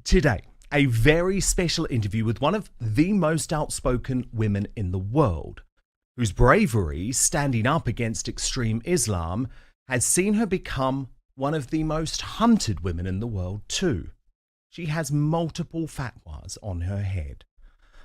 Today, a very special interview with one of the most outspoken women in the world, whose bravery standing up against extreme Islam has seen her become one of the most hunted women in the world too. She has multiple fatwas on her head.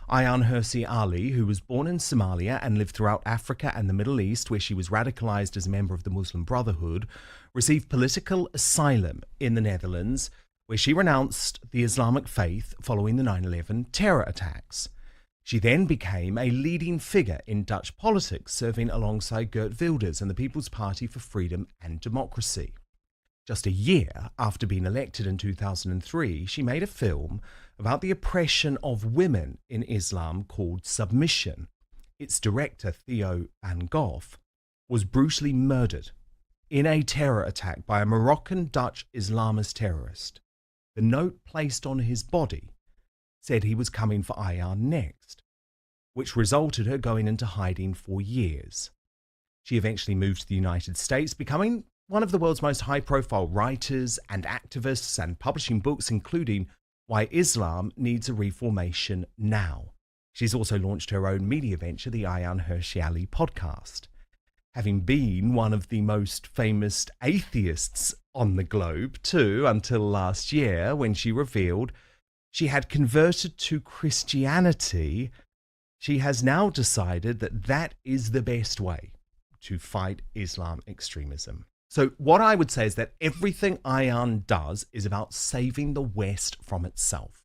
Ayaan Hirsi Ali, who was born in Somalia and lived throughout Africa and the Middle East, where she was radicalized as a member of the Muslim Brotherhood, received political asylum in the Netherlands, where she renounced the Islamic faith following the 9/11 terror attacks. She then became a leading figure in Dutch politics, serving alongside Geert Wilders and the People's Party for Freedom and Democracy. Just a year after being elected in 2003, she made a film about the oppression of women in Islam called Submission. Its director, Theo van Gogh, was brutally murdered in a terror attack by a Moroccan-Dutch Islamist terrorist. The note placed on his body said he was coming for Ayaan next, which resulted her going into hiding for years. She eventually moved to the United States, becoming one of the world's most high-profile writers and activists, and publishing books including Why Islam Needs a Reformation Now. She's also launched her own media venture, the Ayaan Hirsi Ali podcast. Having been one of the most famous atheists on the globe too, until last year when she revealed she had converted to Christianity, she has now decided that that is the best way to fight Islam extremism. So what I would say is that everything Ayaan does is about saving the West from itself.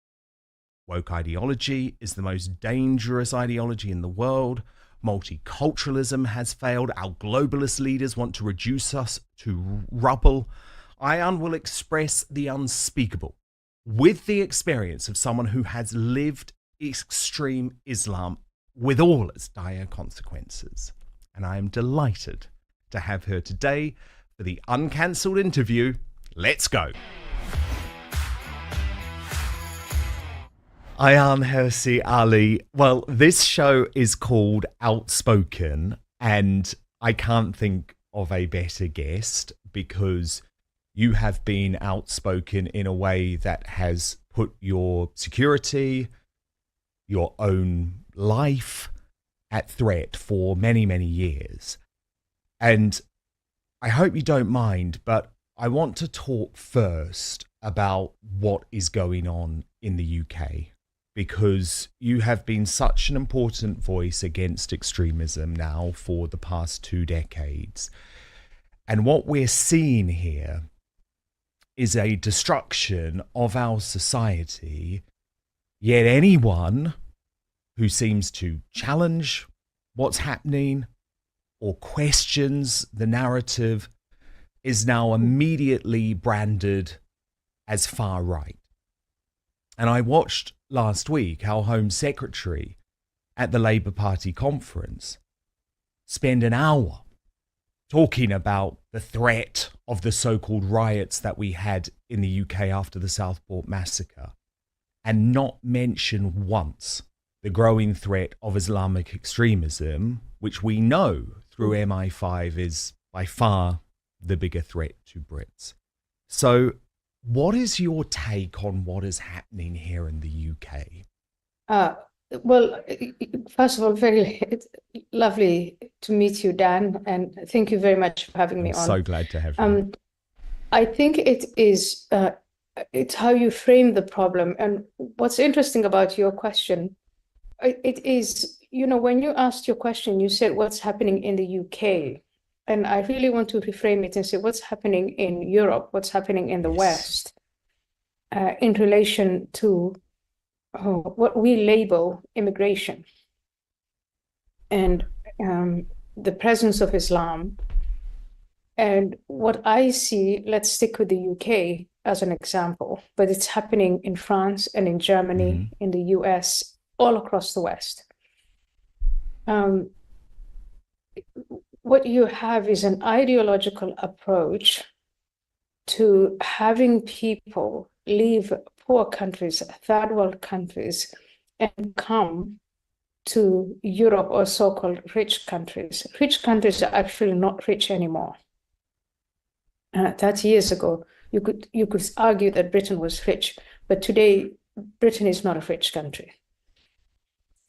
Woke ideology is the most dangerous ideology in the world. Multiculturalism has failed. Our globalist leaders want to reduce us to rubble. Ayaan will express the unspeakable with the experience of someone who has lived extreme Islam with all its dire consequences. And I am delighted to have her today for the uncancelled interview. Let's go. Ayaan Hirsi Ali. Well, this show is called Outspoken, and I can't think of a better guest because you have been outspoken in a way that has put your security, your own life at threat for many, many years. And I hope you don't mind, but I want to talk first about what is going on in the UK, because you have been such an important voice against extremism now for the past 2 decades. And what we're seeing here is a destruction of our society, yet anyone who seems to challenge what's happening or questions the narrative is now immediately branded as far right. And I watched last week our Home Secretary at the Labour Party conference spend an hour talking about the threat of the so-called riots that we had in the UK after the Southport massacre, and not mention once the growing threat of Islamic extremism, which we know through MI5 is by far the bigger threat to Brits. So what is your take on what is happening here in the UK? Well, first of all, very lovely to meet you, Dan, and thank you very much for having me on. So glad to have you. I think it is it's how you frame the problem. And what's interesting about your question, it is, you know, when you asked your question, you said what's happening in the UK. And I really want to reframe it and say what's happening in Europe, what's happening in the West, in relation to what we label immigration and the presence of Islam. And what I see, let's stick with the UK as an example, but it's happening in France and in Germany, in the US, all across the West. What you have is an ideological approach to having people leave poor countries, third world countries, and come to Europe or so-called rich countries. Rich countries are actually not rich anymore. 30 years ago, you could argue that Britain was rich, But today, Britain is not a rich country.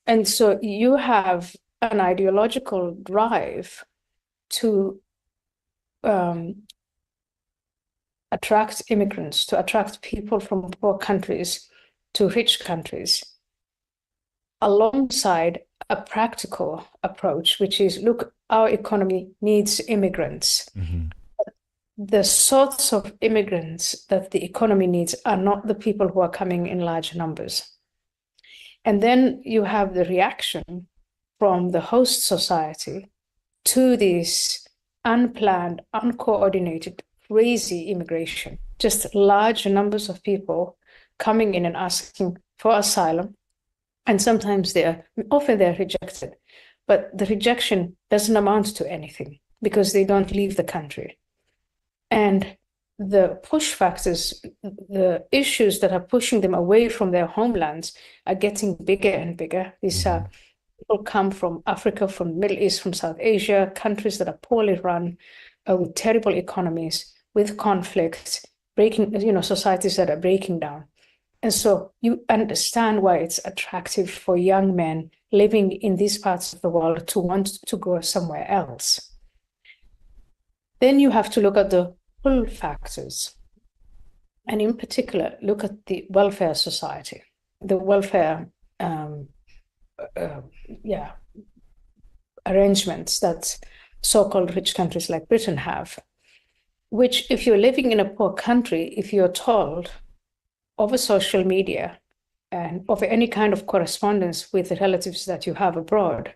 And so you have an ideological drive to attract immigrants, to attract people from poor countries to rich countries, alongside a practical approach, which is, look, our economy needs immigrants. Mm-hmm. The sorts of immigrants that the economy needs are not the people who are coming in large numbers. And then you have the reaction from the host society to this unplanned, uncoordinated, crazy immigration, just large numbers of people coming in and asking for asylum. And sometimes often they're rejected, but the rejection doesn't amount to anything because they don't leave the country. And the push factors, the issues that are pushing them away from their homelands are getting bigger and bigger. These are people come from Africa, from the Middle East, from South Asia, countries that are poorly run, with terrible economies, with conflict, societies that are breaking down. And so you understand why it's attractive for young men living in these parts of the world to want to go somewhere else. Then you have to look at the pull factors. And in particular, look at the welfare society, the welfare arrangements that so-called rich countries like Britain have, which if you're living in a poor country, if you're told over social media and over any kind of correspondence with the relatives that you have abroad,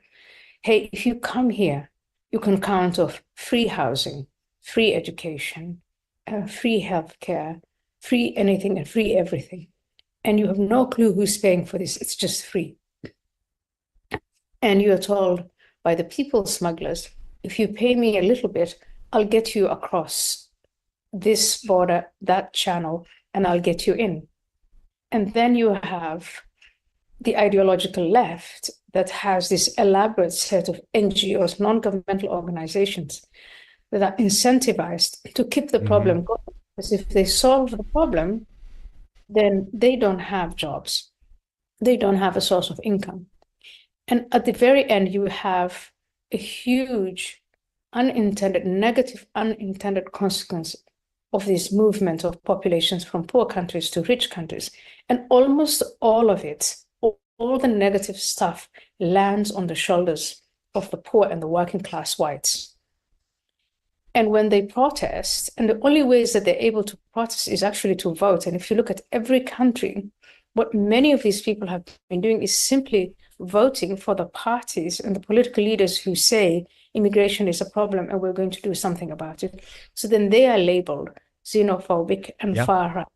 hey, if you come here, you can count on free housing, free education, free healthcare, free anything and free everything. And you have no clue who's paying for this. It's just free. And you're told by the people smugglers, if you pay me a little bit, I'll get you across this border, that channel, and I'll get you in. And then you have the ideological left that has this elaborate set of NGOs, non-governmental organizations, that are incentivized to keep the problem going. Because if they solve the problem, then they don't have jobs. They don't have a source of income. And at the very end, you have a huge negative unintended consequence of this movement of populations from poor countries to rich countries. And almost all of it, all the negative stuff lands on the shoulders of the poor and the working class whites. And when they protest, and the only ways that they're able to protest is actually to vote. And if you look at every country, what many of these people have been doing is simply voting for the parties and the political leaders who say immigration is a problem and we're going to do something about it. So then they are labeled xenophobic and far right.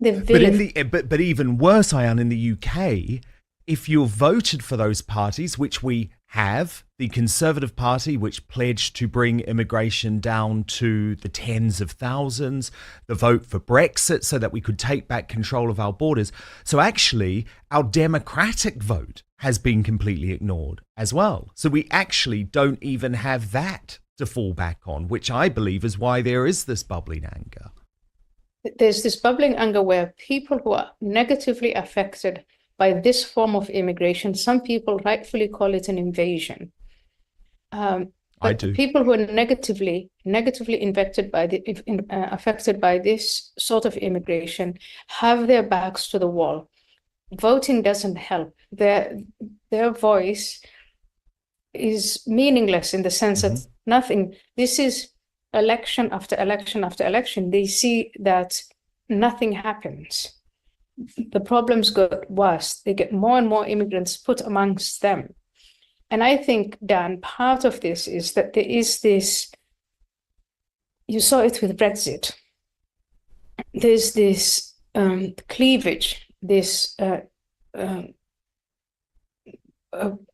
But even worse, Ayaan, in the UK, if you voted for those parties, which we have, the Conservative Party, which pledged to bring immigration down to the tens of thousands, the vote for Brexit so that we could take back control of our borders. So actually, our democratic vote has been completely ignored as well. So we actually don't even have that to fall back on, which I believe is why there is this bubbling anger. There's this bubbling anger where people who are negatively affected by this form of immigration, some people rightfully call it an invasion. I do. People who are negatively affected by this sort of immigration have their backs to the wall. Voting doesn't help. Their voice is meaningless in the sense that nothing. This is election after election after election. They see that nothing happens. The problems get worse. They get more and more immigrants put amongst them. And I think, Dan, part of this is that there is this, you saw it with Brexit. There's this cleavage, this,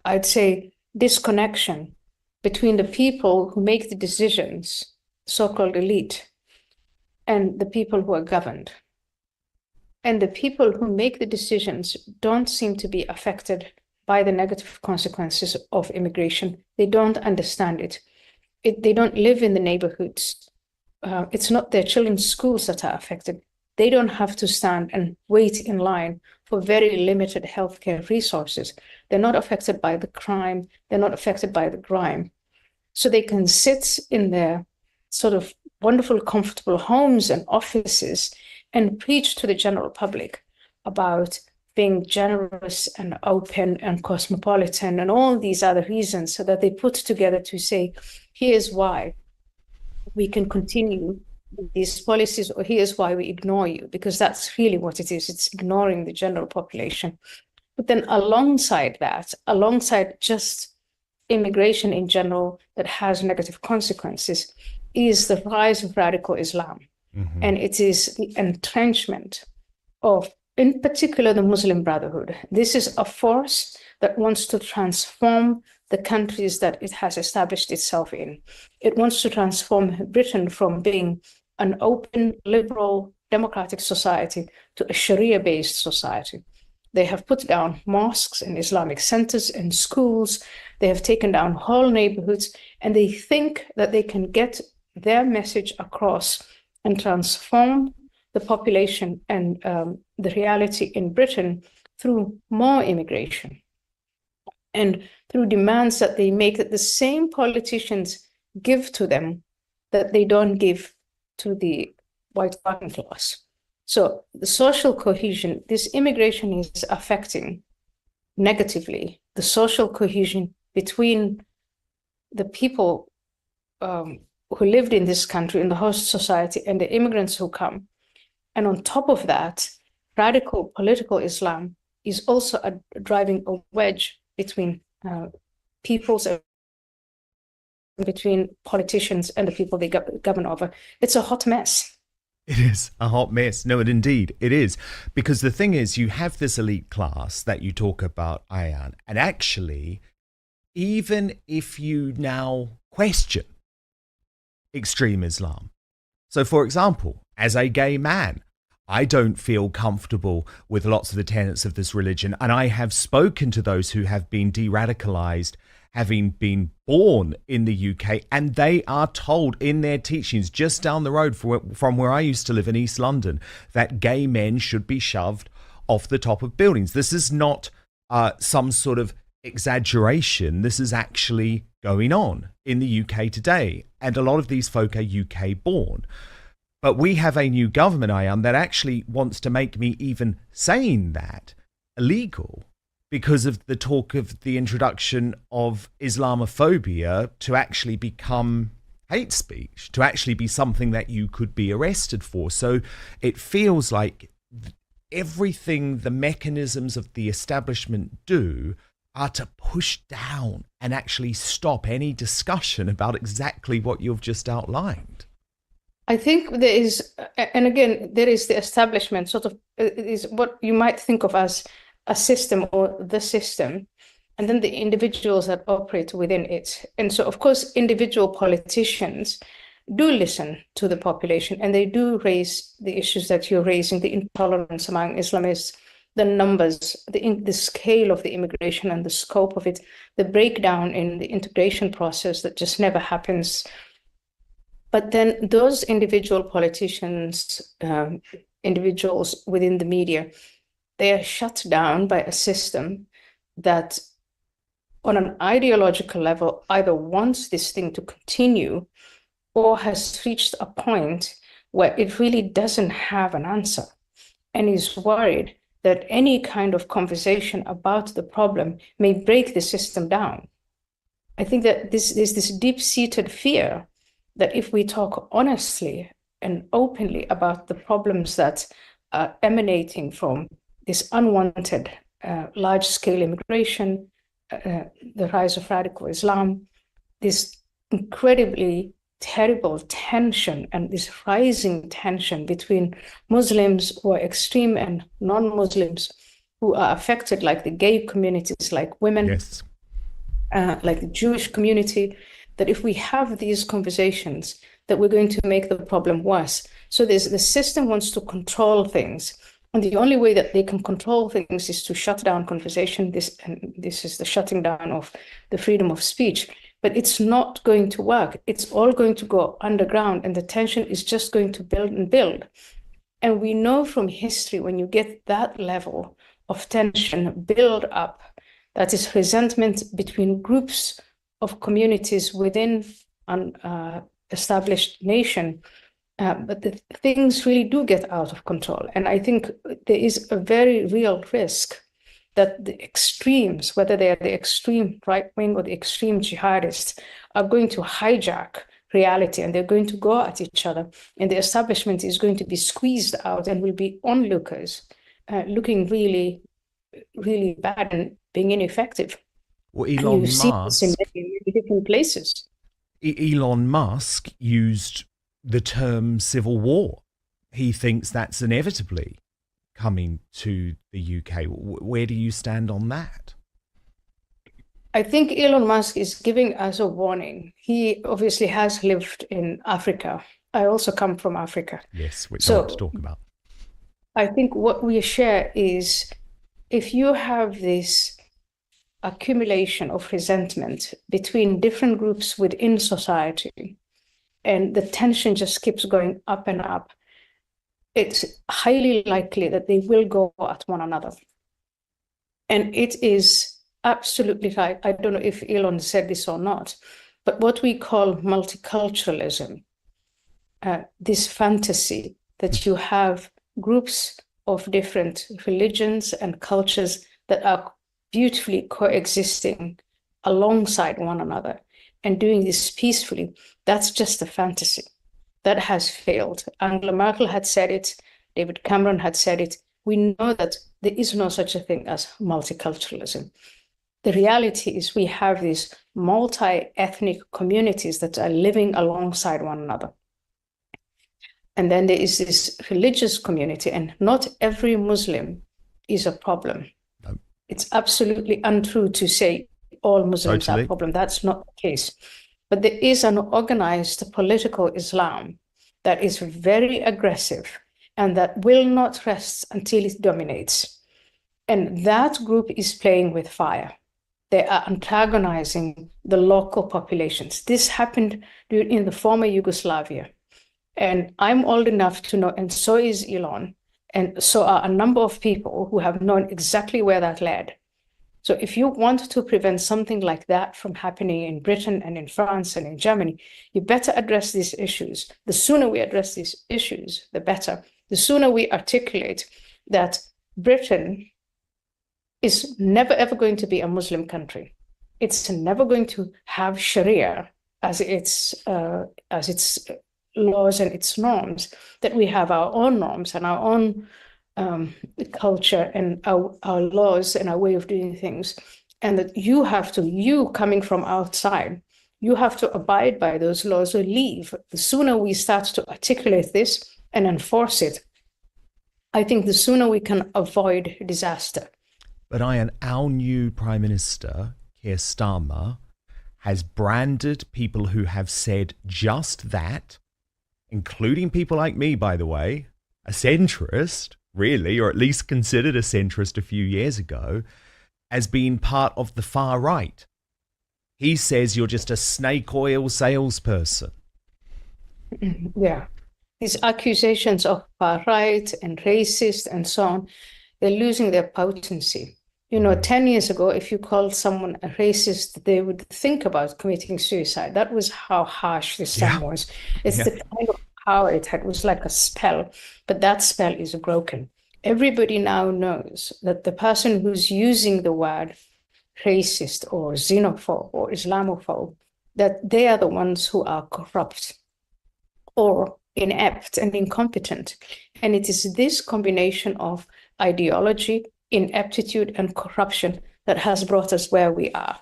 I'd say, disconnection between the people who make the decisions, so-called elite, and the people who are governed. And the people who make the decisions don't seem to be affected by the negative consequences of immigration. They don't understand it. They don't live in the neighborhoods. It's not their children's schools that are affected. they don't have to stand and wait in line for very limited healthcare resources. They're not affected by the crime. They're not affected by the grime. So they can sit in their sort of wonderful, comfortable homes and offices and preach to the general public about being generous and open and cosmopolitan and all these other reasons, so that they put together to say, here's why we can continue these policies, or here's why we ignore you, because that's really what it is. It's ignoring the general population. But then alongside that, alongside just immigration in general that has negative consequences, is the rise of radical Islam. Mm-hmm. And it is the entrenchment of, in particular, the Muslim Brotherhood. This is a force that wants to transform the countries that it has established itself in. It wants to transform Britain from being an open, liberal, democratic society to a Sharia-based society. They have put down mosques and Islamic centers and schools. They have taken down whole neighborhoods, and they think that they can get their message across and transform the population and the reality in Britain through more immigration and through demands that they make that the same politicians give to them that they don't give to the white working class. So the social cohesion, this immigration is affecting negatively the social cohesion between the people who lived in this country, in the host society, and the immigrants who come. And on top of that, radical political Islam is also driving a wedge between peoples and between politicians and the people they govern over. It's a hot mess. It is a hot mess. No, indeed it is. Because the thing is, you have this elite class that you talk about, Ayaan, and actually, even if you now question extreme Islam. So, for example, as a gay man, I don't feel comfortable with lots of the tenets of this religion. And I have spoken to those who have been de-radicalized, having been born in the UK, and they are told in their teachings just down the road from where I used to live in East London that gay men should be shoved off the top of buildings. This is not some sort of exaggeration. This is actually going on in the UK today. And a lot of these folk are UK born. But we have a new government, Ayaan, that actually wants to make me even saying that illegal because of the talk of the introduction of Islamophobia to actually become hate speech, to actually be something that you could be arrested for. So it feels like everything the mechanisms of the establishment do are to push down and actually stop any discussion about exactly what you've just outlined. I think there is, and again, there is the establishment, sort of is what you might think of as a system or the system, and then the individuals that operate within it. And so, of course, individual politicians do listen to the population, and they do raise the issues that you're raising, the intolerance among Islamists, the numbers, the scale of the immigration and the scope of it, the breakdown in the integration process that just never happens. But then those individual politicians, individuals within the media, they are shut down by a system that on an ideological level either wants this thing to continue or has reached a point where it really doesn't have an answer and is worried that any kind of conversation about the problem may break the system down. I think that there's this deep-seated fear that if we talk honestly and openly about the problems that are emanating from this unwanted large-scale immigration, the rise of radical Islam, this incredibly terrible tension and this rising tension between Muslims who are extreme and non-Muslims who are affected, like the gay communities, like women, yes, like the Jewish community, that if we have these conversations, that we're going to make the problem worse. So the system wants to control things. And the only way that they can control things is to shut down conversation. This is the shutting down of the freedom of speech. But it's not going to work. It's all going to go underground, and the tension is just going to build and build. And we know from history, when you get that level of tension build up, that is resentment between groups of communities within an established nation, but the things really do get out of control. And I think there is a very real risk that the extremes, whether they are the extreme right wing or the extreme jihadists, are going to hijack reality, and they're going to go at each other, and the establishment is going to be squeezed out and will be onlookers, looking really, really bad and being ineffective. Well, And you see this in many different places. Elon Musk used the term civil war. He thinks that's inevitably coming to the UK. Where do you stand on that? I think Elon Musk is giving us a warning. He obviously has lived in Africa. I also come from Africa. Yes, which I want to talk about. I think what we share is, if you have this accumulation of resentment between different groups within society, and the tension just keeps going up and up, it's highly likely that they will go at one another. And it is absolutely right. I don't know if Elon said this or not, but what we call multiculturalism, this fantasy that you have groups of different religions and cultures that are beautifully coexisting alongside one another and doing this peacefully, that's just a fantasy. That has failed. Angela Merkel had said it, David Cameron had said it. We know that there is no such a thing as multiculturalism. The reality is we have these multi-ethnic communities that are living alongside one another. And then there is this religious community, and not every Muslim is a problem. No. It's absolutely untrue to say all Muslims are a problem. That's not the case. But there is an organized political Islam that is very aggressive and that will not rest until it dominates. And that group is playing with fire. They are antagonizing the local populations. This happened in the former Yugoslavia. And I'm old enough to know, and so is Elon, and so are a number of people who have known exactly where that led. So if you want to prevent something like that from happening in Britain and in France and in Germany, you better address these issues. The sooner we address these issues, the better. The sooner we articulate that Britain is never, ever going to be a Muslim country. It's never going to have Sharia as its laws and its norms, that we have our own norms and our own culture and our laws and our way of doing things. And that you coming from outside, you have to abide by those laws or leave. The sooner we start to articulate this and enforce it, I think the sooner we can avoid disaster. But Ayaan, our new Prime Minister, Keir Starmer, has branded people who have said just that, including people like me, by the way, a centrist, really, or at least considered a centrist a few years ago, as being part of the far right. He says you're just a snake oil salesperson. Yeah. These accusations of far right and racist and so on, they're losing their potency. 10 years ago, if you called someone a racist, they would think about committing suicide. That was how harsh this term was. It's the kind of power it had. It was like a spell, but that spell is broken. Everybody now knows that the person who's using the word racist or xenophobe or Islamophobe, that they are the ones who are corrupt or inept and incompetent. And it is this combination of ideology, ineptitude, and corruption that has brought us where we are.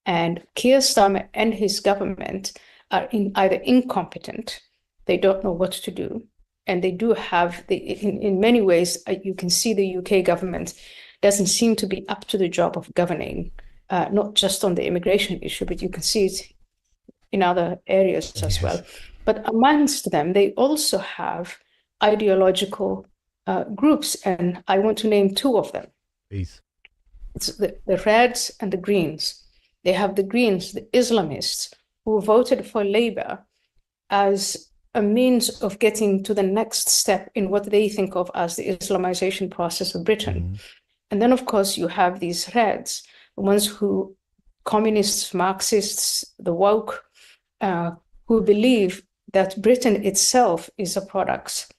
And Keir Starmer and his government are either incompetent, they don't know what to do, and they do have, in many ways, you can see the UK government doesn't seem to be up to the job of governing, not just on the immigration issue, but you can see it in other areas as well. But amongst them, they also have ideological groups, and I want to name two of them. Please. It's the Reds and the Greens. They have the Greens, the Islamists, who voted for Labour as a means of getting to the next step in what they think of as the Islamization process of Britain. And then, of course, you have these Reds, the ones who, communists, Marxists, the woke, who believe that Britain itself is a product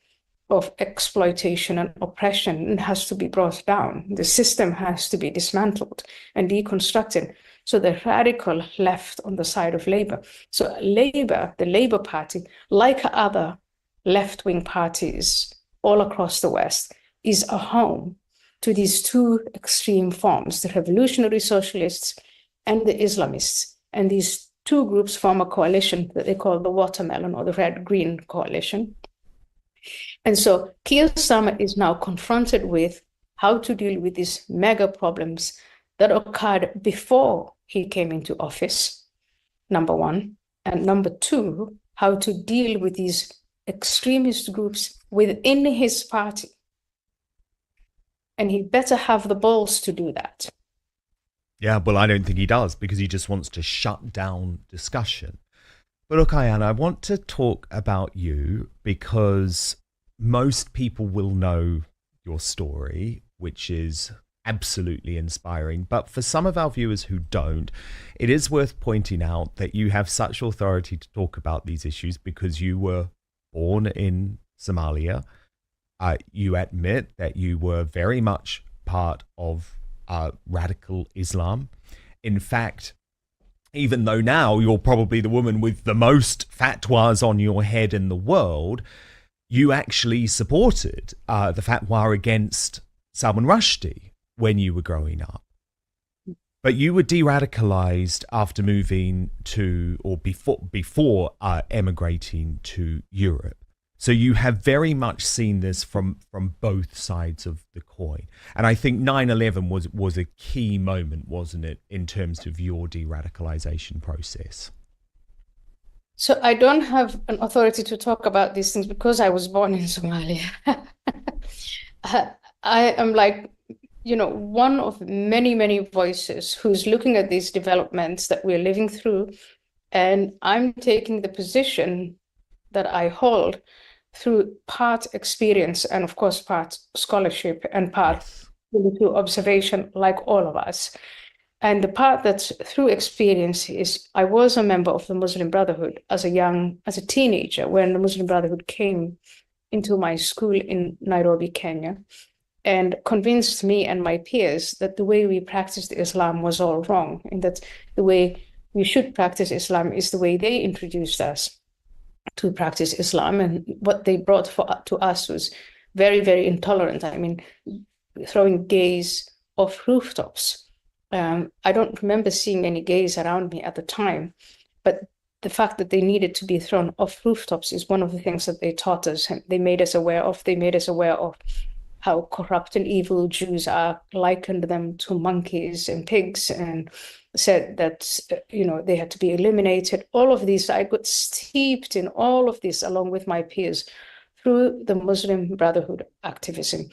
of exploitation and oppression and has to be brought down. The system has to be dismantled and deconstructed. So the radical left on the side of Labour. So Labour, the Labour Party, like other left-wing parties all across the West, is a home to these two extreme forms, the revolutionary socialists and the Islamists. And these two groups form a coalition that they call the Watermelon or the Red-Green Coalition. And so Keir Starmer is now confronted with how to deal with these mega problems that occurred before he came into office, number one. And number two, how to deal with these extremist groups within his party. And he better have the balls to do that. Yeah, well, I don't think he does, because he just wants to shut down discussion. But look, Ayaan, I want to talk about you because most people will know your story, which is absolutely inspiring. But for some of our viewers who don't, it is worth pointing out that you have such authority to talk about these issues because you were born in Somalia. You admit that you were very much part of radical Islam. In fact, even though now you're probably the woman with the most fatwas on your head in the world, you actually supported the fatwa against Salman Rushdie when you were growing up. But you were de-radicalized after moving to, or before emigrating to Europe. So you have very much seen this from both sides of the coin. And I think 9/11 was a key moment, wasn't it, in terms of your de-radicalization process? So I don't have an authority to talk about these things because I was born in Somalia. I am like, one of many, many voices who's looking at these developments that we're living through. And I'm taking the position that I hold through part experience and, of course, part scholarship and part through observation, like all of us. And the part that's through experience is I was a member of the Muslim Brotherhood as a teenager when the Muslim Brotherhood came into my school in Nairobi, Kenya, and convinced me and my peers that the way we practiced Islam was all wrong, and that the way we should practice Islam is the way they introduced us to practice Islam. And what they brought to us was very, very intolerant. I mean, throwing gays off rooftops. I don't remember seeing any gays around me at the time, but the fact that they needed to be thrown off rooftops is one of the things that they taught us. And they made us aware of how corrupt and evil Jews are, likened them to monkeys and pigs, and said that, they had to be eliminated. All of these, I got steeped in all of this along with my peers through the Muslim Brotherhood activism.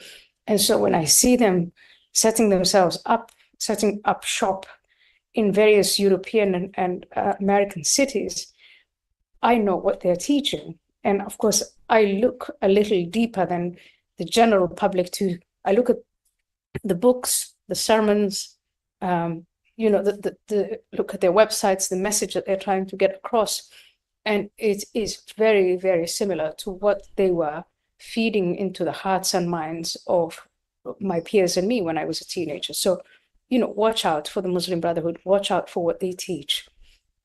And so when I see them setting up shop in various European and American cities, I know what they're teaching. And of course, I look a little deeper than the general public too. I look at the books, the sermons, look at their websites, the message that they're trying to get across. And it is very, very similar to what they were feeding into the hearts and minds of my peers and me when I was a teenager. So, watch out for the Muslim Brotherhood, watch out for what they teach.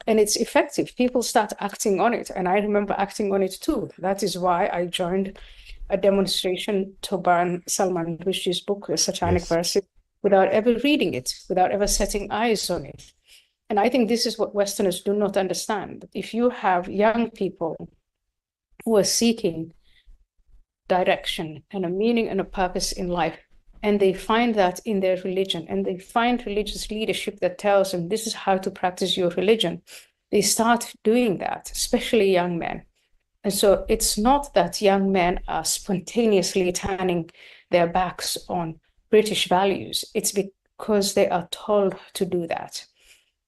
And it's effective. People start acting on it. And I remember acting on it too. That is why I joined a demonstration to ban Salman Rushdie's book, The Satanic Verses, without ever reading it, without ever setting eyes on it. And I think this is what Westerners do not understand. If you have young people who are seeking direction and a meaning and a purpose in life, and they find that in their religion, and they find religious leadership that tells them this is how to practice your religion, they start doing that, especially young men. And so it's not that young men are spontaneously turning their backs on British values. It's because they are told to do that.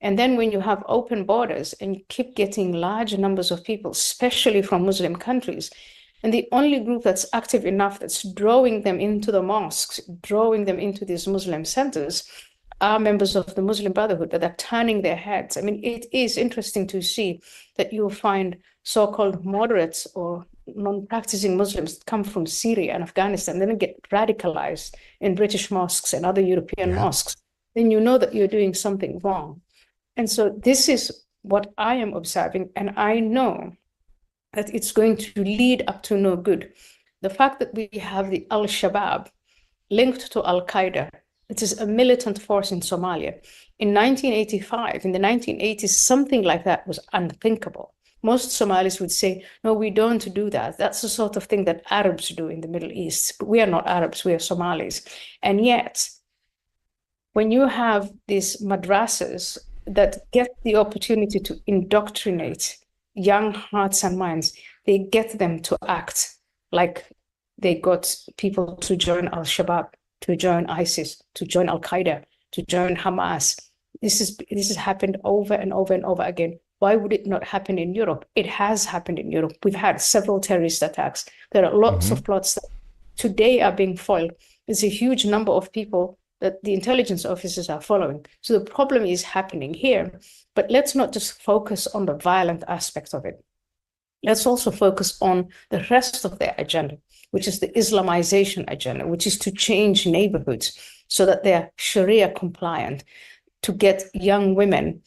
And then when you have open borders and you keep getting large numbers of people, especially from Muslim countries, and the only group that's active enough, that's drawing them into the mosques, drawing them into these Muslim centers, are members of the Muslim Brotherhood that are turning their heads. I mean, it is interesting to see that you'll find so-called moderates or non-practicing Muslims that come from Syria and Afghanistan, then get radicalized in British mosques and other European mosques. Then you know that you're doing something wrong. And so this is what I am observing, and I know that it's going to lead up to no good. The fact that we have the Al-Shabaab linked to Al-Qaeda, it is a militant force in Somalia. In 1985, in the 1980s, something like that was unthinkable. Most Somalis would say, no, we don't do that. That's the sort of thing that Arabs do in the Middle East. But we are not Arabs, we are Somalis. And yet, when you have these madrasas that get the opportunity to indoctrinate young hearts and minds, they get them to act like they got people to join Al-Shabaab, to join ISIS, to join Al-Qaeda, to join Hamas. This has happened over and over and over again. Why would it not happen in Europe? It has happened in Europe. We've had several terrorist attacks. There are lots of plots that today are being foiled. There's a huge number of people that the intelligence officers are following. So the problem is happening here. But let's not just focus on the violent aspect of it. Let's also focus on the rest of their agenda, which is the Islamization agenda, which is to change neighborhoods so that they're Sharia compliant, to get young women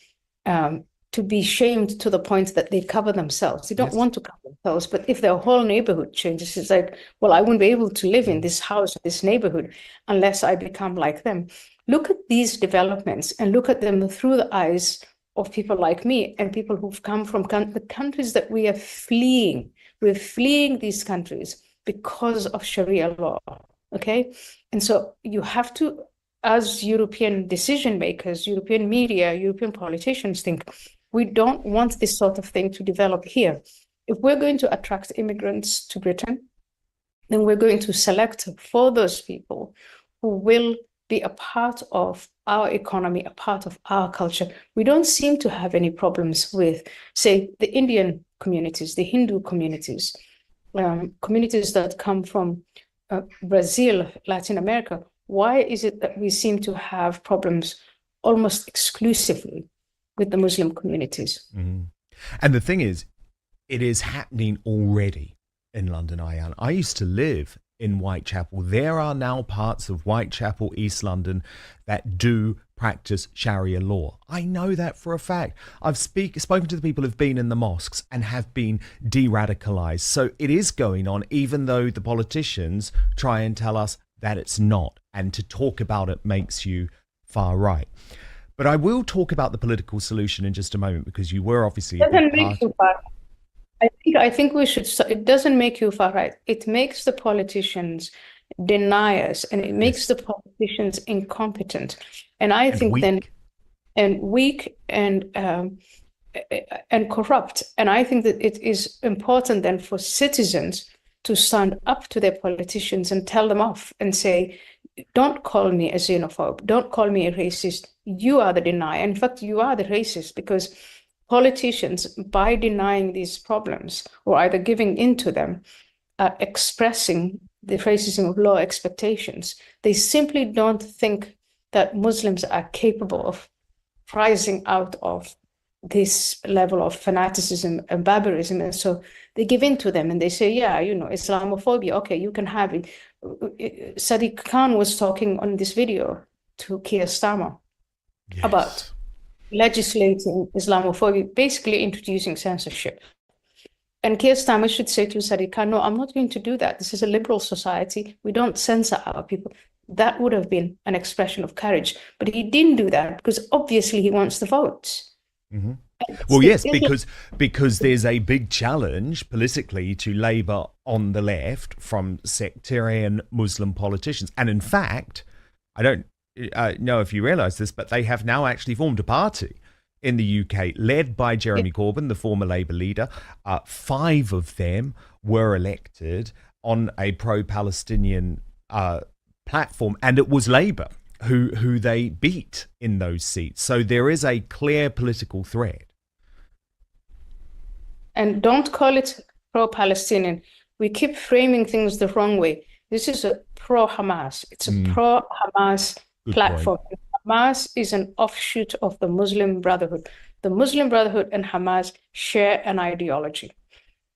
to be shamed to the point that they cover themselves. They don't want to cover themselves, but if their whole neighborhood changes, it's like, well, I wouldn't be able to live in this house, this neighborhood, unless I become like them. Look at these developments and look at them through the eyes of people like me and people who've come from the countries that we are fleeing. We're fleeing these countries because of Sharia law, okay? And so you have to, as European decision makers, European media, European politicians think, we don't want this sort of thing to develop here. If we're going to attract immigrants to Britain, then we're going to select for those people who will be a part of our economy, a part of our culture. We don't seem to have any problems with, say, the Indian communities, the Hindu communities, communities that come from Brazil, Latin America. Why is it that we seem to have problems almost exclusively with the Muslim communities? And the thing is, it is happening already in London, Ayaan. I used to live in Whitechapel. There are now parts of Whitechapel, East London, that do practice Sharia law. I know that for a fact. I've spoken to the people who've been in the mosques and have been de-radicalized. So it is going on, even though the politicians try and tell us that it's not. And to talk about it makes you far right. But I will talk about the political solution in just a moment, because you were obviously a big part. I think we should. It doesn't make you far right. It makes the politicians deniers, and it makes the politicians incompetent. And I think weak. Weak and corrupt. And I think that it is important then for citizens to stand up to their politicians and tell them off and say, don't call me a xenophobe, don't call me a racist. You are the denier. In fact, you are the racist, because politicians, by denying these problems or either giving into them, are expressing the racism of low expectations. They simply don't think that Muslims are capable of rising out of this level of fanaticism and barbarism. And so they give in to them and they say, yeah, Islamophobia, okay, you can have it. Sadiq Khan was talking on this video to Keir Starmer about legislating Islamophobia, basically introducing censorship. And Keir Starmer should say to Sadiq Khan, no, I'm not going to do that. This is a liberal society. We don't censor our people. That would have been an expression of courage. But he didn't do that because obviously he wants the votes. Mm-hmm. Well, yes, because there's a big challenge politically to Labour on the left from sectarian Muslim politicians. And in fact, I don't know if you realise this, but they have now actually formed a party in the UK led by Jeremy Corbyn, the former Labour leader. 5 of them were elected on a pro-Palestinian platform, and it was Labour who they beat in those seats. So there is a clear political threat. And don't call it pro-Palestinian. We keep framing things the wrong way. This is a pro-Hamas. It's a pro-Hamas platform. Hamas is an offshoot of the Muslim Brotherhood. The Muslim Brotherhood and Hamas share an ideology.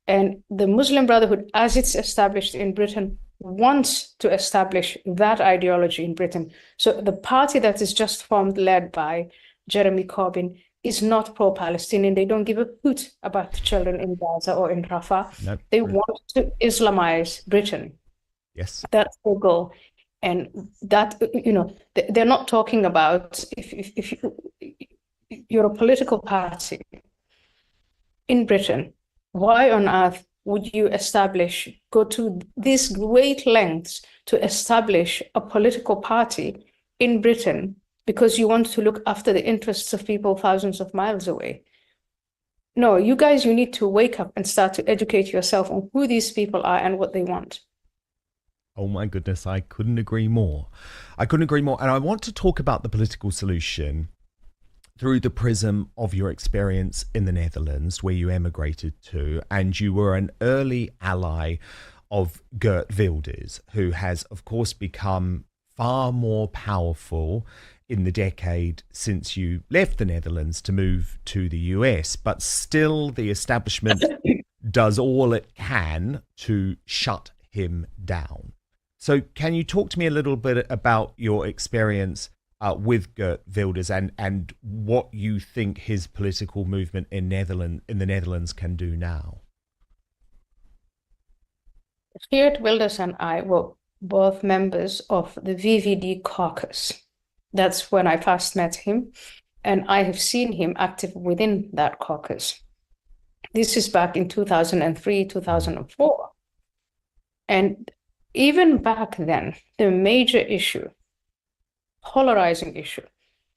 And the Muslim Brotherhood, as it's established in Britain, wants to establish that ideology in Britain. So the party that is just formed, led by Jeremy Corbyn, is not pro-Palestinian. They don't give a hoot about the children in Gaza or in Rafah. Nope. They want to Islamize Britain. Yes. That's their goal. And that, they're not talking about if you're a political party in Britain, why on earth would you go to these great lengths to establish a political party in Britain because you want to look after the interests of people thousands of miles away? No, you guys, you need to wake up and start to educate yourself on who these people are and what they want. Oh my goodness, I couldn't agree more. I couldn't agree more. And I want to talk about the political solution through the prism of your experience in the Netherlands, where you emigrated to, and you were an early ally of Geert Wilders, who has, of course, become far more powerful in the decade since you left the Netherlands to move to the US. But still, the establishment does all it can to shut him down. So can you talk to me a little bit about your experience with Geert Wilders and what you think his political movement in the Netherlands can do now? Geert Wilders and I were both members of the VVD caucus. That's when I first met him, and I have seen him active within that caucus. This is back in 2003, 2004. And even back then, the major issue, polarizing issue,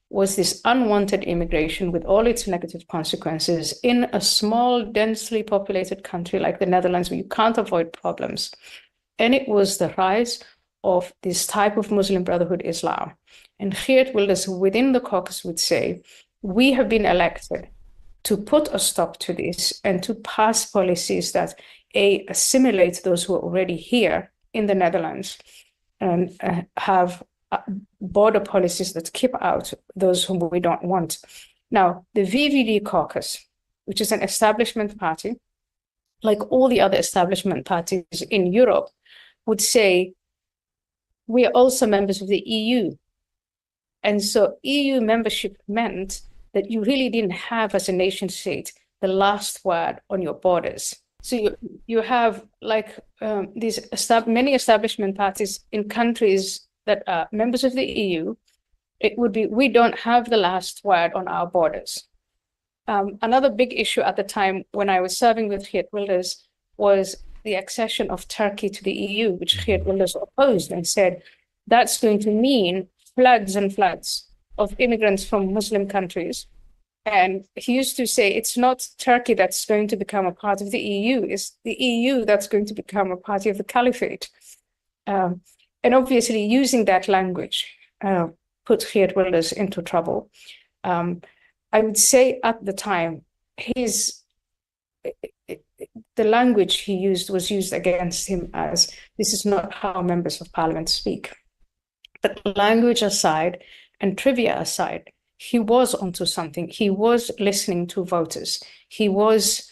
was this unwanted immigration with all its negative consequences in a small, densely populated country like the Netherlands, where you can't avoid problems. And it was the rise of this type of Muslim Brotherhood Islam. And Geert Wilders within the caucus would say, we have been elected to put a stop to this and to pass policies that assimilate those who are already here in the Netherlands and have border policies that keep out those whom we don't want. Now, the VVD caucus, which is an establishment party, like all the other establishment parties in Europe, would say, we are also members of the EU. And so EU membership meant that you really didn't have, as a nation state, the last word on your borders. So you have these many establishment parties in countries that are members of the EU. It would be, we don't have the last word on our borders. Another big issue at the time when I was serving with Geert Wilders was the accession of Turkey to the EU, which Geert Wilders opposed and said, that's going to mean floods and floods of immigrants from Muslim countries. And he used to say, it's not Turkey that's going to become a part of the EU, it's the EU that's going to become a part of the caliphate. And obviously using that language put Geert Wilders into trouble. I would say at the time, the language he used was used against him as, this is not how members of parliament speak. But language aside and trivia aside, he was onto something. He was listening to voters. He was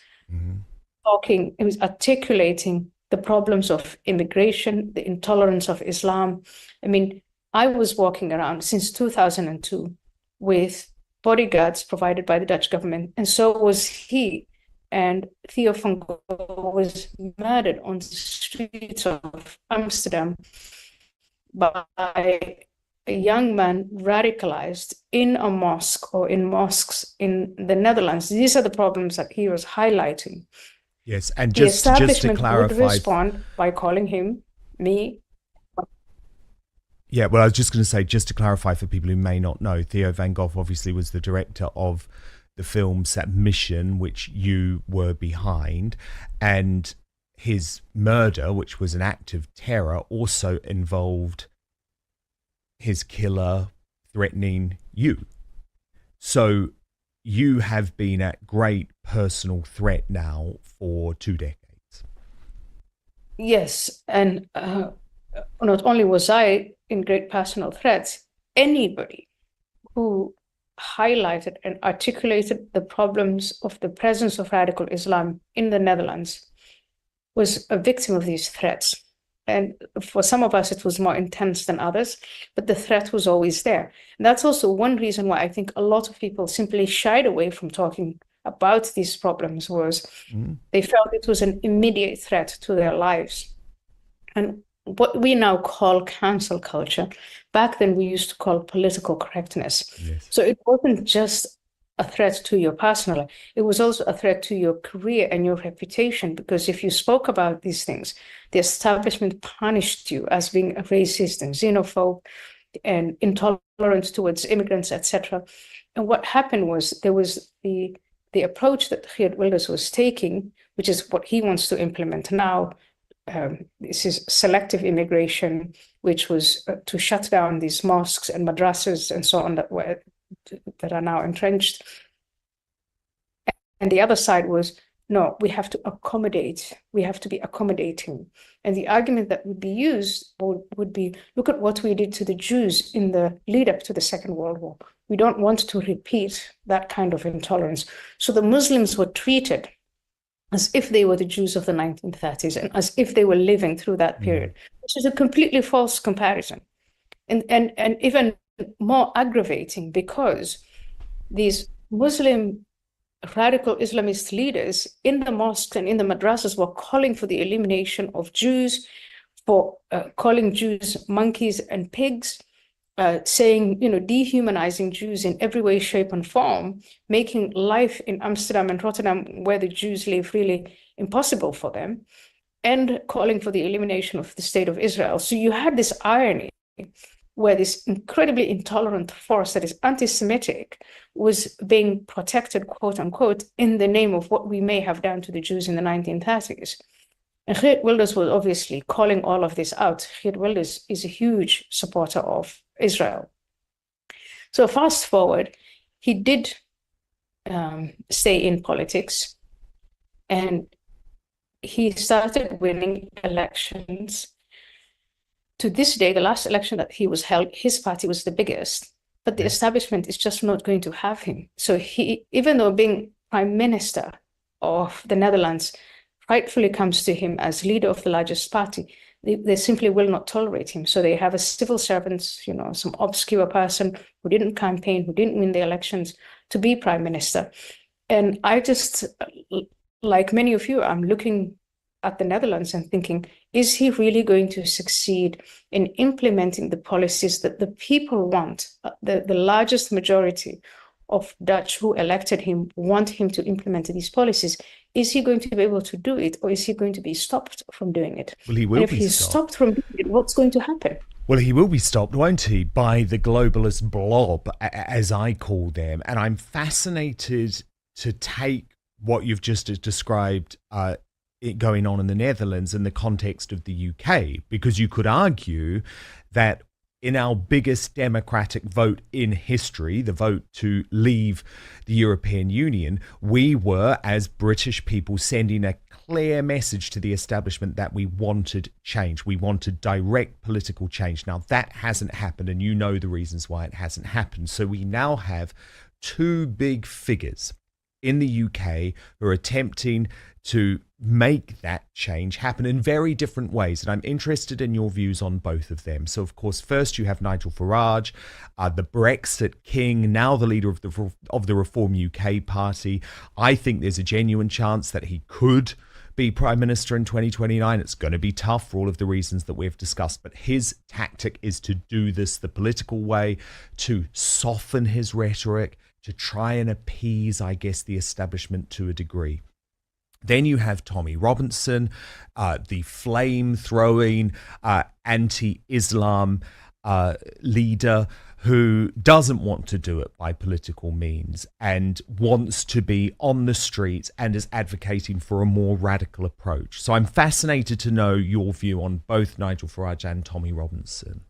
talking, he was articulating the problems of immigration, the intolerance of Islam. I mean, I was walking around since 2002 with bodyguards provided by the Dutch government, and so was he. And Theo van Gogh was murdered on the streets of Amsterdam by a young man radicalized in a mosque or in mosques in the Netherlands. These are the problems that he was highlighting. Yes, and the just establishment to clarify, would respond by calling him, me. Yeah, well, I was just going to say, just to clarify for people who may not know, Theo van Gogh obviously was the director of the film Submission, which you were behind, and his murder, which was an act of terror, also involved his killer threatening you. So you have been at great personal threat now for 2 decades. Yes, and not only was I in great personal threat, anybody who highlighted and articulated the problems of the presence of radical Islam in the Netherlands was a victim of these threats. And for some of us, it was more intense than others, but the threat was always there. And that's also one reason why I think a lot of people simply shied away from talking about these problems, was they felt it was an immediate threat to their lives. And what we now call cancel culture, back then we used to call political correctness. Yes. So it wasn't just a threat to your personal life, it was also a threat to your career and your reputation, because if you spoke about these things, the establishment punished you as being a racist and xenophobe and intolerant towards immigrants, etc. And what happened was there was the approach that Geert Wilders was taking, which is what he wants to implement now. This is selective immigration, which was to shut down these mosques and madrasas and so on that are now entrenched. And the other side was, no, we have to accommodate, we have to be accommodating. And the argument that would be used would be, look at what we did to the Jews in the lead up to the Second World War. We don't want to repeat that kind of intolerance. So the Muslims were treated as if they were the Jews of the 1930s and as if they were living through that period, which is a completely false comparison. And even more aggravating, because these Muslim radical Islamist leaders in the mosques and in the madrasas were calling for the elimination of Jews, for calling Jews monkeys and pigs, saying, dehumanizing Jews in every way, shape, and form, making life in Amsterdam and Rotterdam, where the Jews live, really impossible for them, and calling for the elimination of the state of Israel. So you had this irony where this incredibly intolerant force that is anti-Semitic was being protected, quote unquote, in the name of what we may have done to the Jews in the 1930s. And Geert Wilders was obviously calling all of this out. Geert Wilders is a huge supporter of Israel. So fast forward, he did stay in politics, and he started winning elections. To this day, the last election that he was held, his party was the biggest, but the establishment is just not going to have him. So he, even though being prime minister of the Netherlands rightfully comes to him as leader of the largest party, they simply will not tolerate him. So they have a civil servant, some obscure person who didn't campaign, who didn't win the elections, to be prime minister. And I just, like many of you, I'm looking at the Netherlands and thinking, is he really going to succeed in implementing the policies that the people want? The largest majority of Dutch who elected him want him to implement these policies. Is he going to be able to do it, or is he going to be stopped from doing it? Well, he will be stopped. And if he's stopped from doing it, what's going to happen? Well, he will be stopped, won't he, by the globalist blob, as I call them. And I'm fascinated to take what you've just described going on in the Netherlands in the context of the UK, because you could argue that in our biggest democratic vote in history, the vote to leave the European Union, we were, as British people, sending a clear message to the establishment that we wanted change. We wanted direct political change. Now, that hasn't happened, and you know the reasons why it hasn't happened. So we now have two big figures in the UK who are attempting to make that change happen in very different ways. And I'm interested in your views on both of them. So, of course, first you have Nigel Farage, the Brexit king, now the leader of the Reform UK party. I think there's a genuine chance that he could be Prime Minister in 2029. It's going to be tough for all of the reasons that we've discussed. But his tactic is to do this the political way, to soften his rhetoric, to try and appease, I guess, the establishment to a degree. Then you have Tommy Robinson, the flame-throwing anti-Islam leader who doesn't want to do it by political means and wants to be on the streets and is advocating for a more radical approach. So I'm fascinated to know your view on both Nigel Farage and Tommy Robinson.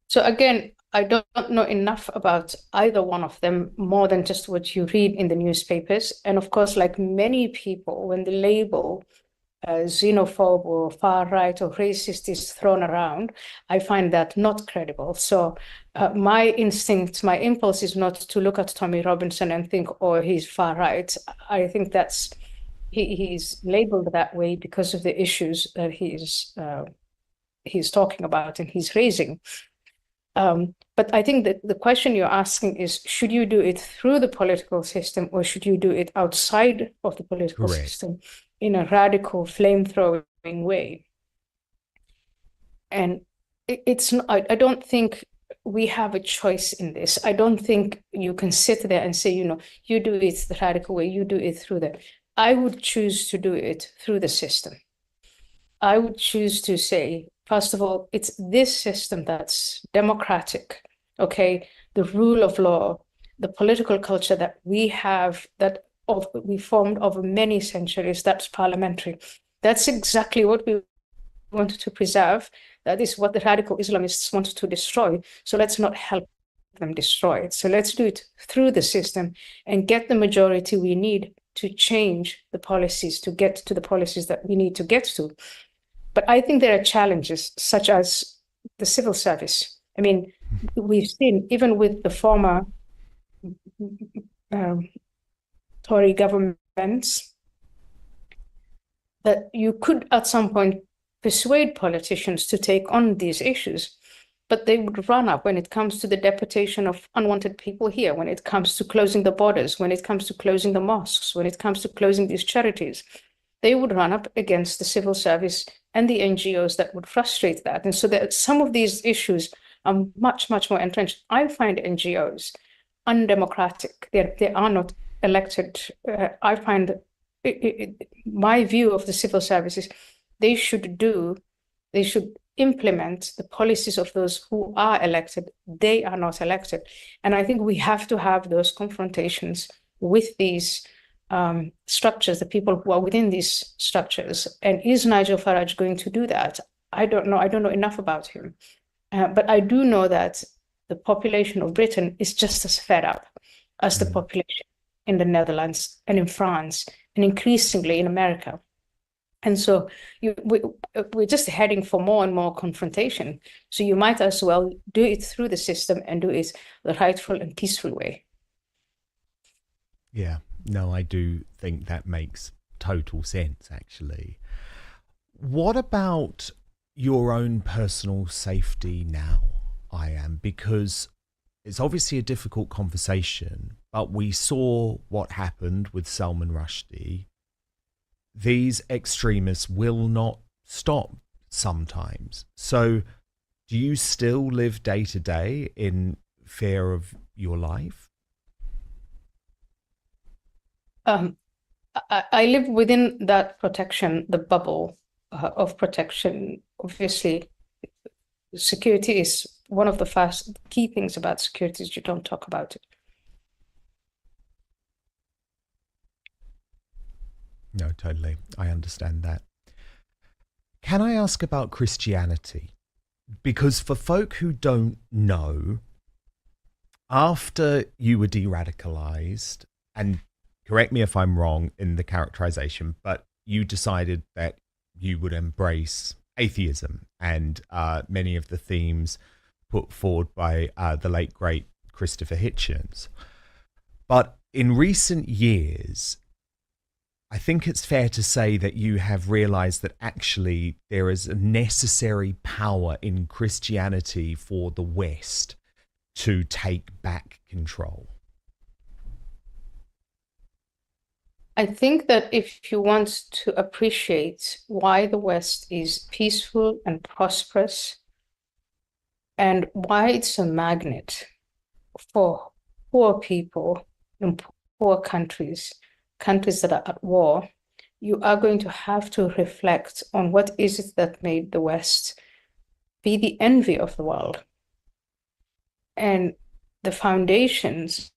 So again, I don't know enough about either one of them more than just what you read in the newspapers. And of course, like many people, when the label xenophobe or far right or racist is thrown around, I find that not credible. So my instinct, my impulse is not to look at Tommy Robinson and think, oh, he's far right. I think that's he's labeled that way because of the issues that he's talking about and he's raising. But I think that the question you're asking is, should you do it through the political system or should you do it outside of the political Correct. system in a radical, flame-throwing way? And it's not, I don't think we have a choice in this. I don't think you can sit there and say, you do it the radical way, you do it through the. I would choose to do it through the system. I would choose to say, first of all, it's this system that's democratic, okay? The rule of law, the political culture that we have, we formed over many centuries, that's parliamentary. That's exactly what we wanted to preserve. That is what the radical Islamists wanted to destroy. So let's not help them destroy it. So let's do it through the system and get the majority we need to change the policies, to get to the policies that we need to get to. But I think there are challenges, such as the civil service. I mean, we've seen, even with the former Tory governments, that you could at some point persuade politicians to take on these issues, but they would run up when it comes to the deportation of unwanted people here, when it comes to closing the borders, when it comes to closing the mosques, when it comes to closing these charities. They would run up against the civil service and the NGOs that would frustrate that. And so that some of these issues are much, much more entrenched. I find NGOs undemocratic. They are not elected. I find my view of the civil service is they should implement the policies of those who are elected. They are not elected. And I think we have to have those confrontations with these structures, the people who are within these structures. And is Nigel Farage going to do that? I don't know. I don't know enough about him. But I do know that the population of Britain is just as fed up as the population in the Netherlands and in France and increasingly in America. And so we're just heading for more and more confrontation. So you might as well do it through the system and do it the rightful and peaceful way. Yeah. No, I do think that makes total sense, actually. What about your own personal safety now, Ayaan? Because it's obviously a difficult conversation, but we saw what happened with Salman Rushdie. These extremists will not stop sometimes. So do you still live day to day in fear of your life? I live within that protection, the bubble of protection. Obviously, security is one of the key things about security is you don't talk about it. No, totally. I understand that. Can I ask about Christianity? Because for folk who don't know, after you were de-radicalized, and correct me if I'm wrong in the characterization, but you decided that you would embrace atheism and many of the themes put forward by the late, great Christopher Hitchens. But in recent years, I think it's fair to say that you have realized that actually there is a necessary power in Christianity for the West to take back control. I think that if you want to appreciate why the West is peaceful and prosperous and why it's a magnet for poor people in poor countries that are at war, you are going to have to reflect on what is it that made the West be the envy of the world. And the foundations,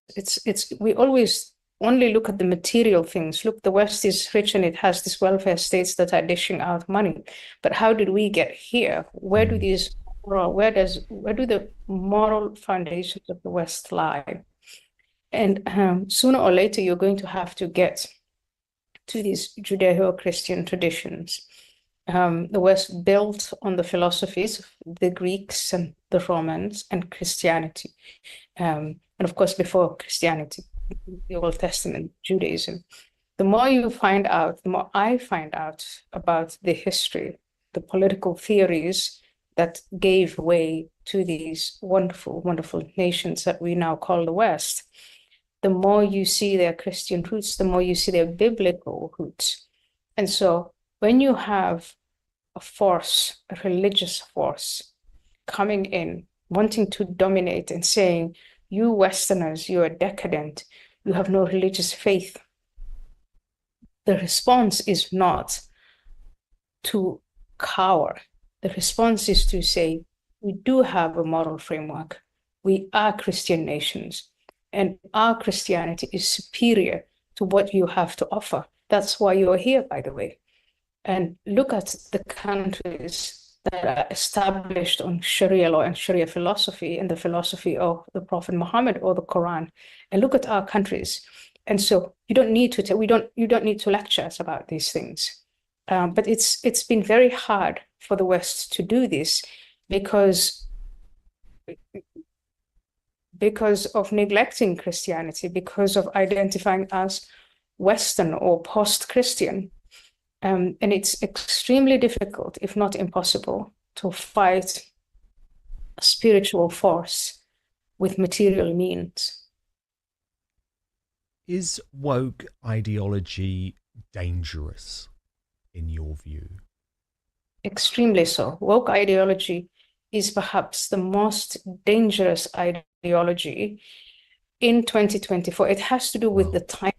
we always only look at the material things. Look, the West is rich and it has these welfare states that are dishing out money. But how did we get here? Where do these where do the moral foundations of the West lie? And sooner or later, you're going to have to get to these Judeo-Christian traditions. The West built on the philosophies of the Greeks and the Romans and Christianity. And of course, before Christianity, the Old Testament, Judaism. The more you find out, the more I find out about the history, the political theories that gave way to these wonderful, wonderful nations that we now call the West, the more you see their Christian roots, the more you see their biblical roots. And so when you have a force, a religious force, coming in, wanting to dominate and saying, you Westerners, you are decadent, you have no religious faith, the response is not to cower. The response is to say, we do have a moral framework. We are Christian nations, and our Christianity is superior to what you have to offer. That's why you're here, by the way. And look at the countries that are established on Sharia law and Sharia philosophy and the philosophy of the Prophet Muhammad or the Quran, and look at our countries. And so you don't need to you don't need to lecture us about these things. But it's been very hard for the West to do this because of neglecting Christianity, because of identifying as Western or post-Christian. And it's extremely difficult, if not impossible, to fight a spiritual force with material means. Is woke ideology dangerous in your view? Extremely so. Woke ideology is perhaps the most dangerous ideology in 2024. It has to do with the time.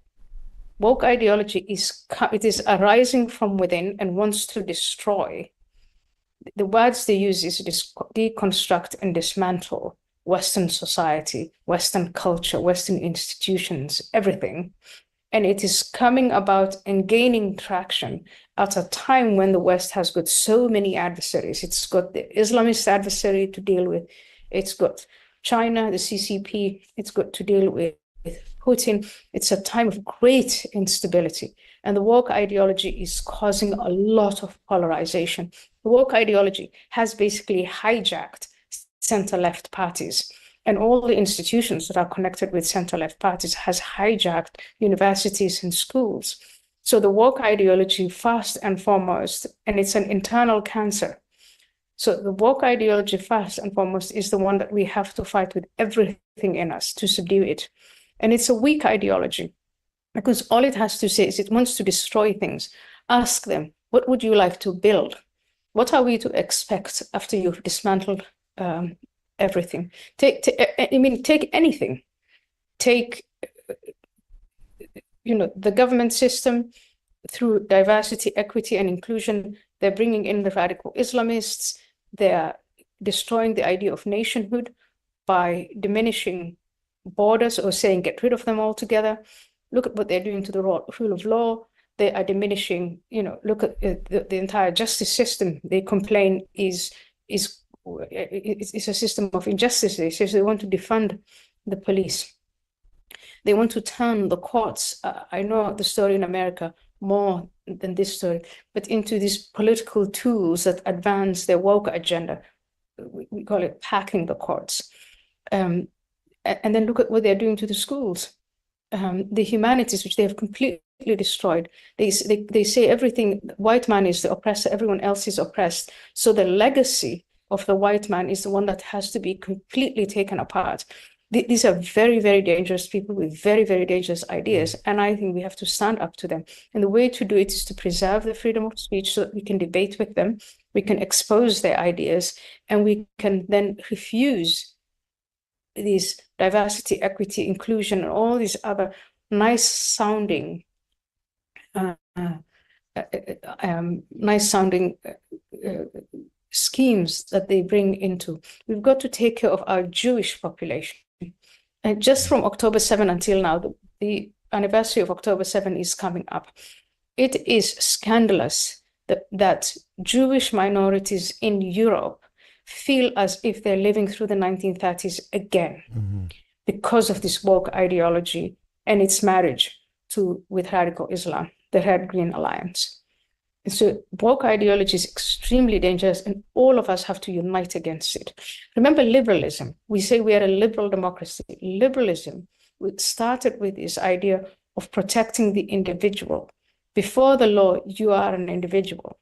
Woke ideology is arising from within and wants to destroy. The words they use is deconstruct and dismantle Western society, Western culture, Western institutions, everything. And it is coming about and gaining traction at a time when the West has got so many adversaries. It's got the Islamist adversary to deal with. It's got China, the CCP. It's got to deal with Putin. It's a time of great instability. And the woke ideology is causing a lot of polarization. The woke ideology has basically hijacked center-left parties, and all the institutions that are connected with center-left parties has hijacked universities and schools. So the woke ideology, first and foremost, and it's an internal cancer. So the woke ideology, first and foremost, is the one that we have to fight with everything in us to subdue it. And it's a weak ideology because all it has to say is it wants to destroy things. Ask them, what would you like to build? What are we to expect after you've dismantled everything? Take anything. Take, the government system through diversity, equity, and inclusion. They're bringing in the radical Islamists. They're destroying the idea of nationhood by diminishing borders or saying get rid of them altogether. Look at what they're doing to the rule of law. They are diminishing, look at the entire justice system. They complain is a system of injustice. They say they want to defund the police. They want to turn the courts, I know the story in America more than this story, but into these political tools that advance their woke agenda. We call it packing the courts. And then look at what they're doing to the schools. The humanities, which they have completely destroyed. They say everything, white man is the oppressor, everyone else is oppressed. So the legacy of the white man is the one that has to be completely taken apart. These are very, very dangerous people with very, very dangerous ideas. And I think we have to stand up to them. And the way to do it is to preserve the freedom of speech so that we can debate with them, we can expose their ideas, and we can then refuse these diversity, equity, inclusion, and all these other nice sounding schemes that they bring into. We've got to take care of our Jewish population. And just from October 7 until now, the anniversary of October 7 is coming up. It is scandalous that Jewish minorities in Europe feel as if they're living through the 1930s again because of this woke ideology and its marriage with radical Islam, the Red Green Alliance. And so woke ideology is extremely dangerous, and all of us have to unite against it. Remember liberalism. We say we are a liberal democracy. Liberalism started with this idea of protecting the individual. Before the law, you are an individual.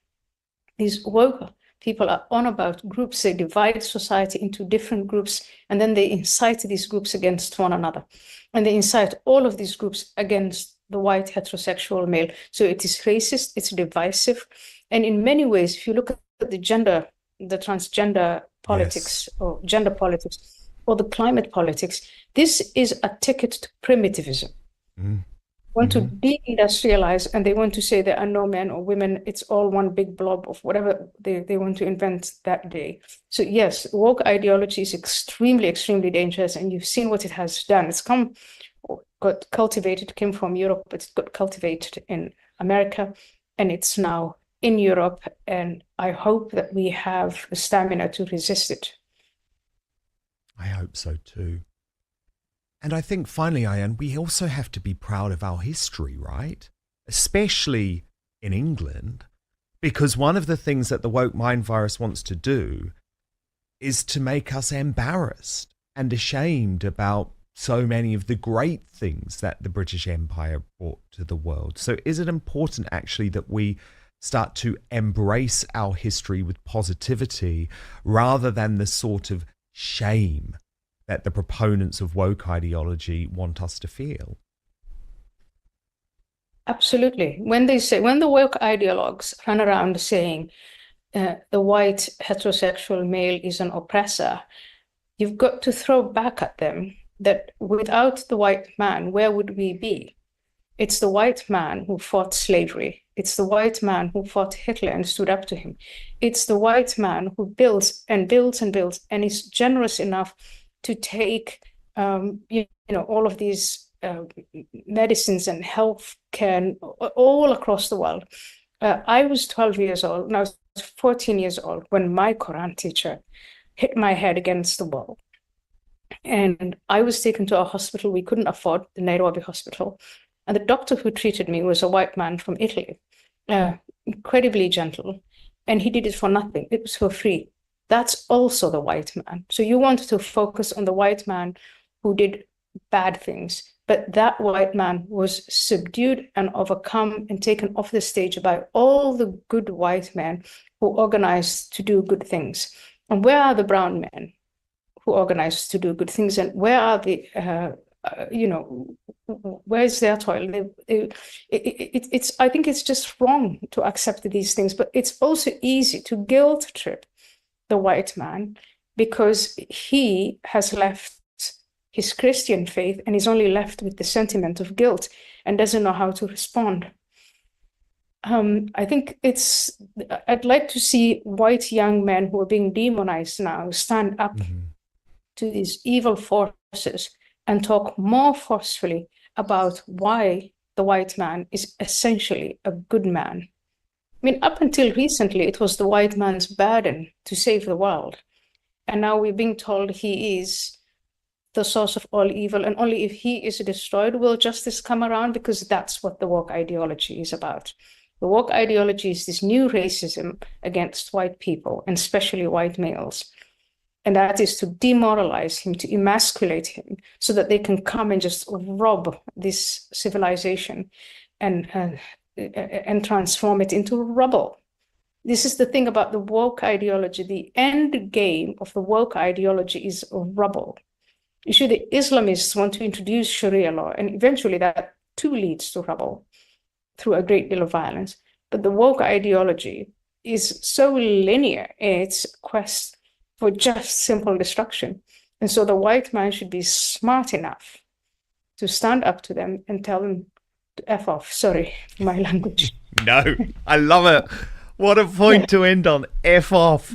These woke people are on about groups. They divide society into different groups, and then they incite these groups against one another. And they incite all of these groups against the white heterosexual male. So it is racist, it's divisive. And in many ways, if you look at the transgender politics, or gender politics, or the climate politics, this is a ticket to primitivism. Want to deindustrialize, and they want to say there are no men or women, it's all one big blob of whatever they want to invent that day. So yes, woke ideology is extremely, extremely dangerous, and you've seen what it has done. It's came from Europe, but it got cultivated in America, and it's now in Europe, and I hope that we have the stamina to resist it. I hope so too. And I think finally, Ayaan, we also have to be proud of our history, right? Especially in England, because one of the things that the woke mind virus wants to do is to make us embarrassed and ashamed about so many of the great things that the British Empire brought to the world. So is it important actually that we start to embrace our history with positivity rather than the sort of shame that the proponents of woke ideology want us to feel? Absolutely. When the woke ideologues run around saying the white heterosexual male is an oppressor, you've got to throw back at them that without the white man, where would we be? It's the white man who fought slavery. It's the white man who fought Hitler and stood up to him. It's the white man who builds and builds and builds and is generous enough to take all of these medicines and health care all across the world. I was 12 years old, and I was 14 years old when my Quran teacher hit my head against the wall. And I was taken to a hospital we couldn't afford, the Nairobi hospital. And the doctor who treated me was a white man from Italy, incredibly gentle. And he did it for nothing. It was for free. That's also the white man. So you want to focus on the white man who did bad things, but that white man was subdued and overcome and taken off the stage by all the good white men who organized to do good things. And where are the brown men who organized to do good things? And where are the, where's their toil? I think it's just wrong to accept these things, but it's also easy to guilt trip the white man because he has left his Christian faith and is only left with the sentiment of guilt and doesn't know how to respond. I think I'd like to see white young men who are being demonized now stand up to these evil forces and talk more forcefully about why the white man is essentially a good man. I mean, up until recently, it was the white man's burden to save the world. And now we're being told he is the source of all evil, and only if he is destroyed will justice come around, because that's what the woke ideology is about. The woke ideology is this new racism against white people, and especially white males. And that is to demoralize him, to emasculate him, so that they can come and just rob this civilization and transform it into rubble. This is the thing about the woke ideology. The end game of the woke ideology is rubble. You see, the Islamists want to introduce Sharia law, and eventually that too leads to rubble through a great deal of violence. But the woke ideology is so linear in its quest for just simple destruction. And so the white man should be smart enough to stand up to them and tell them to F off. Sorry for my language. No, I love it. What a point to end on. F off.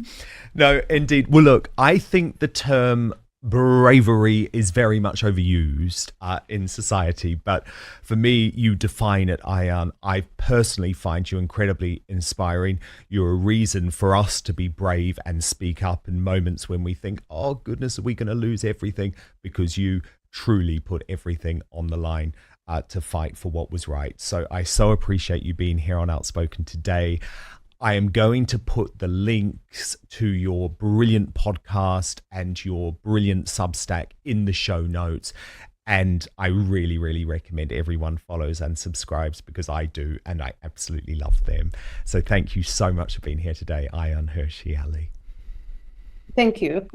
No, indeed. Well, look, I think the term bravery is very much overused in society, but for me, you define it, Ayaan. I personally find you incredibly inspiring. You're a reason for us to be brave and speak up in moments when we think, oh goodness, are we going to lose everything? Because you truly put everything on the line to fight for what was right. So I so appreciate you being here on Outspoken today. I am going to put the links to your brilliant podcast and your brilliant Substack in the show notes. And I really, really recommend everyone follows and subscribes, because I do, and I absolutely love them. So thank you so much for being here today, Ayaan Hirsi Ali. Thank you.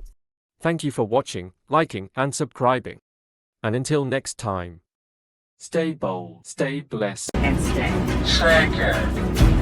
Thank you for watching, liking, and subscribing. And until next time, stay bold, stay blessed, and stay triggered.